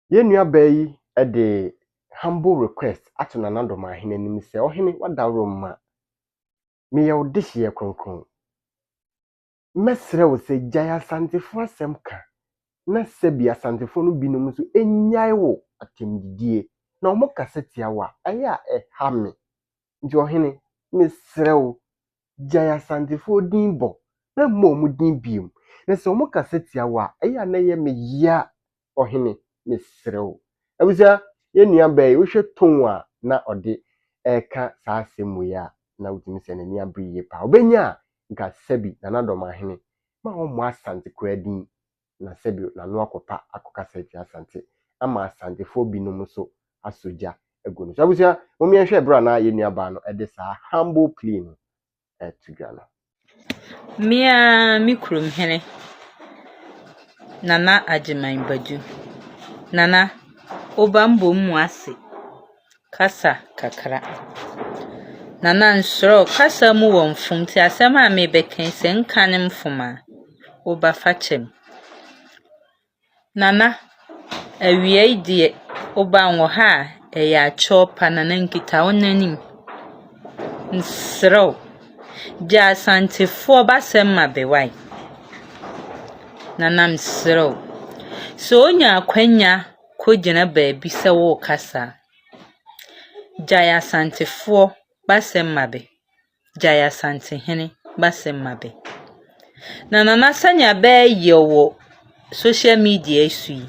Yenua bayi de humble request ato Nana Doma Ahene nim se ohene wada roma me ye odihye kronkron mesre wo se gaya santefo asem ka na sebi asantefo no binom so enyai wo atemdidie na omo kasetia wa aya ha me nti ohene mesre wo gaya santefo dinbo na mo din biem na se omo kasetia wa aya na ye me ya ohene mesre wo abuza yenua bayi wo hwe tonwa na ode eka saa asemu ya na wutimi se nani abriye pa obenya nka sebi Nana Doma Ahene ma o mo asante kradin na sebi na no akopa akokasa ti asante ama asante fo binom so asoja egunu so abusia mo mi hwe bra na yenua ba no ede saa humble plea no etugana Mia mikrum hene Nana Ajiman Baju Nana obambo mu ase kasa kakra Nana nsoro kasa mu won fumti asema ame beken se nkan mfuma oba fachem Nana awie die oba nwo ha ya chopa Nana nkita onanim nsoro ja santefo basem mabewai Nana nsoro so onya akwanya kogina baabi se wo kasa Jaya santefo basem mabe Jaya santehene basem mabe Nana sanya be yewo social media isu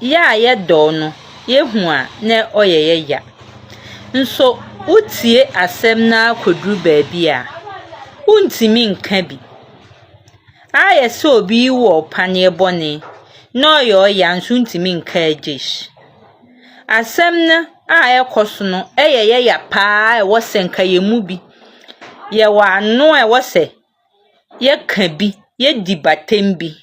ya ye do no ye hu a na oyeye ya nso utie asem na kodru baabi a untimi nka bi aye so obi wo panye bone no yo ya nso untimi nka ejish asem na ekoso no eyeye ya pa e wo senka ye mu bi ye wa no e wo se ye ka bi ye dibatem bi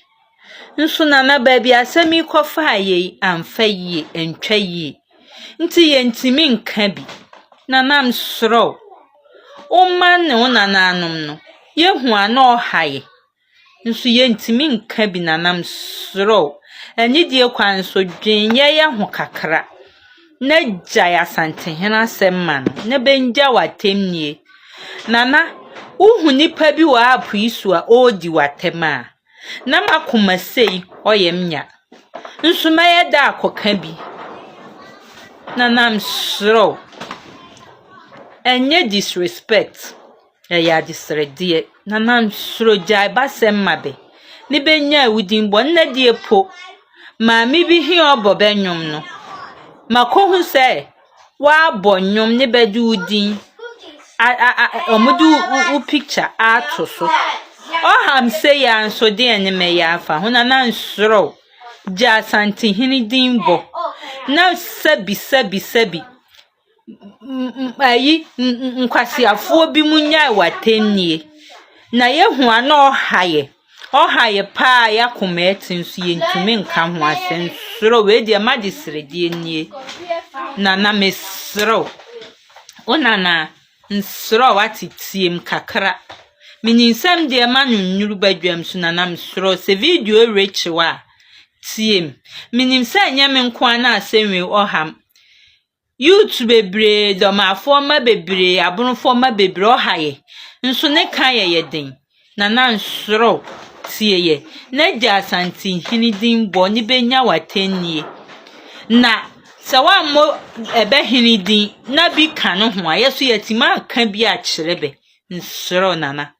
nso Nana baabi asem ikofa ye amfa ye entwa ye nti ye ntimi nka bi Nana msoro o man ne Nana anum no ye hu ana ohaye nso ye ntimi nka bi Nana msoro enidie kwan so dwen ye hu kakra na Jaya santehene asem man na benja watemnie Nana uhu nipa bi wa apu isu a odi watema na makoma sei oyemnya nso maye da akoka bi Nana msoro enye disrespect ya disredie Nana msoro Jaya basem mabe ni benya udimbo na die po ma mi bi hi obobenyum no makohu se wa bonyum ne bedu udin omudu u picture atoso oham se ya nso de ene me ya afa ho Nana nsoro Jaya santehene dimbo na sebi ayi nkwasiafo bi munya watemnie na ye hu ana ohaye pa ya kometi nso ye ntumi nka ho asem soro we de magisredie nie Nana mesro Nana nsoro watitiem kakra mininsam de manunuru badwam so Nana mesro se video rechiwa tiem minimsa nyame nko na asemwe oham YouTube bebre domafo ma bebre abonfo ma bebre ohaye nso ne kan ye den Nana nsoro tieye na Jaya santehene dimbo ni benya watenie na sawa mo ebe hene din na bi kan ho a yeso yatima kan bi a kirebe nsoro Nana